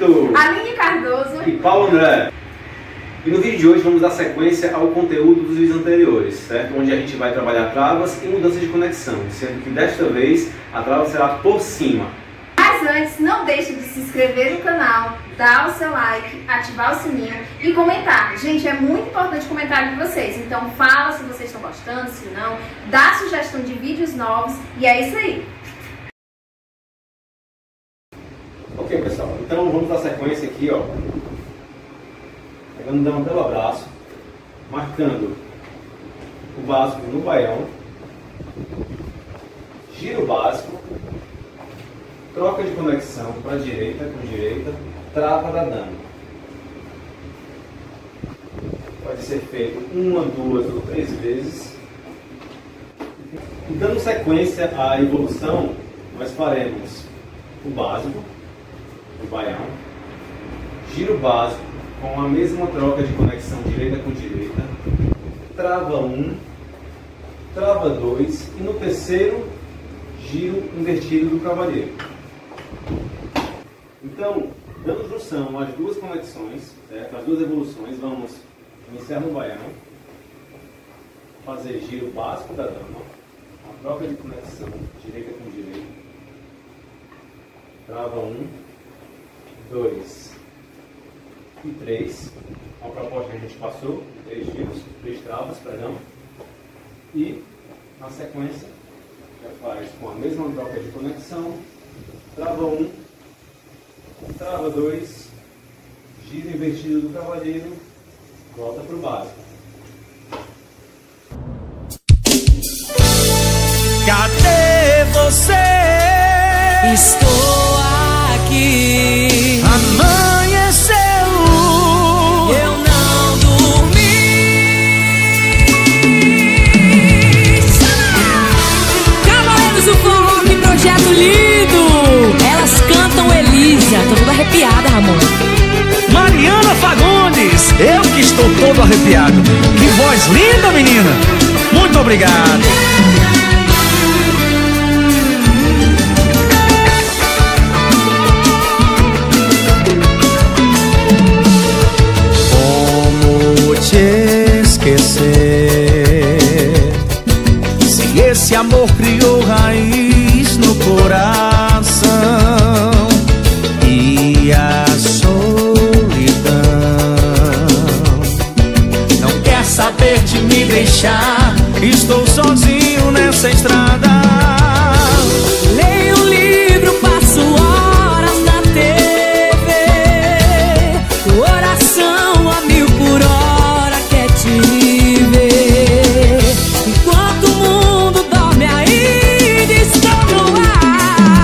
Brito, Aline Cardoso e Paulo André. E no vídeo de hoje vamos dar sequência ao conteúdo dos vídeos anteriores, certo? Onde a gente vai trabalhar travas e mudanças de conexão, sendo que desta vez a trava será por cima. Mas antes, não deixe de se inscrever no canal, dar o seu like, ativar o sininho e comentar. Gente, é muito importante o comentário de vocês, então fala se vocês estão gostando, se não, dá sugestão de vídeos novos e é isso aí. Ok, pessoal, então vamos dar sequência aqui, ó. Pegando dama pelo abraço, marcando o básico no baião, giro básico, troca de conexão para direita com direita, trava da dama. Pode ser feito 1, 2 ou 3 vezes. E dando sequência à evolução, nós faremos o básico, o baião, giro básico com a mesma troca de conexão direita com direita, trava 1, trava 2 e no terceiro, giro invertido do cavalheiro. Então, dando junção às duas conexões, as duas evoluções, vamos iniciar no baião, fazer giro básico da dama, a troca de conexão direita com direita, trava 1, 2 e 3, a proposta que a gente passou, 3 giros, 3 travas, perdão, e na sequência já faz com a mesma troca de conexão, trava 1, trava 2, giro invertido do cavalheiro, volta para o básico. Cadê você? Estou aqui. Amanheceu. Eu não dormi. Cavaleiros do Forró, que projeto lindo! Elas cantam Elísia. Tô toda arrepiada, Ramon. Mariana Fagundes, eu que estou todo arrepiado. Que voz linda, menina. Muito obrigado. Te esquecer, se esse amor criou raiz no coração e a solidão não quer saber de me deixar, estou sozinho nessa estrada. Leio um livro, passo horas na TV, coração a mil por hora quer te ver. Enquanto o mundo dorme ainda estou no ar.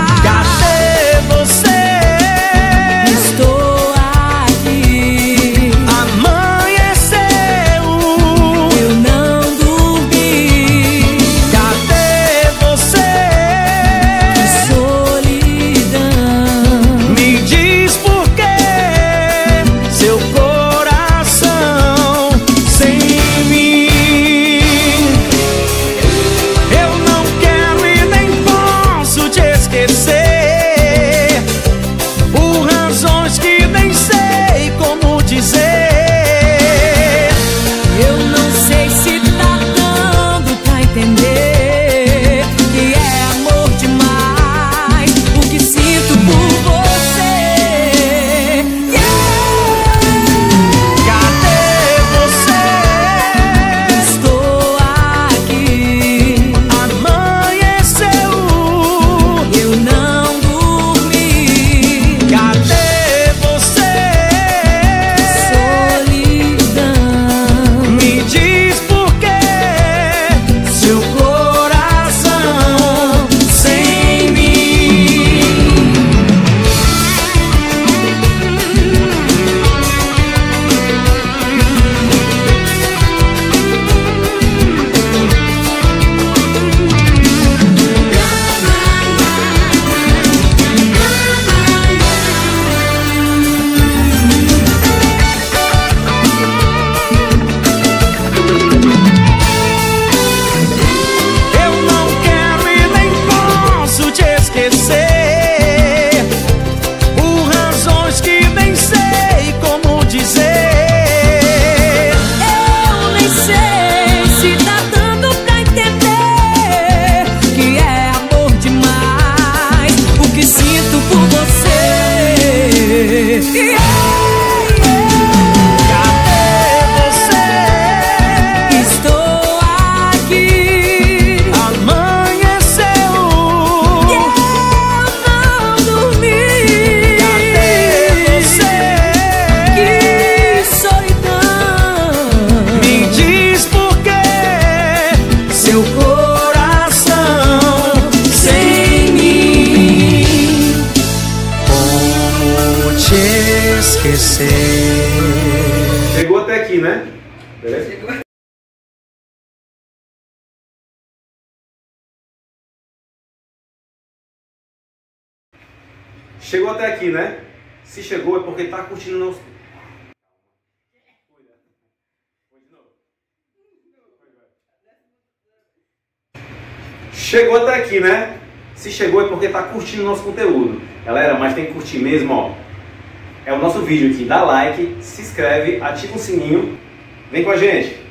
aqui, né? Beleza? Chegou até aqui, né? Se chegou é porque tá curtindo nosso... Chegou até aqui, né? Se chegou é porque tá curtindo nosso conteúdo. Galera, mas tem que curtir mesmo, ó. É o nosso vídeo aqui. Dá like, se inscreve, ativa o sininho. Vem com a gente.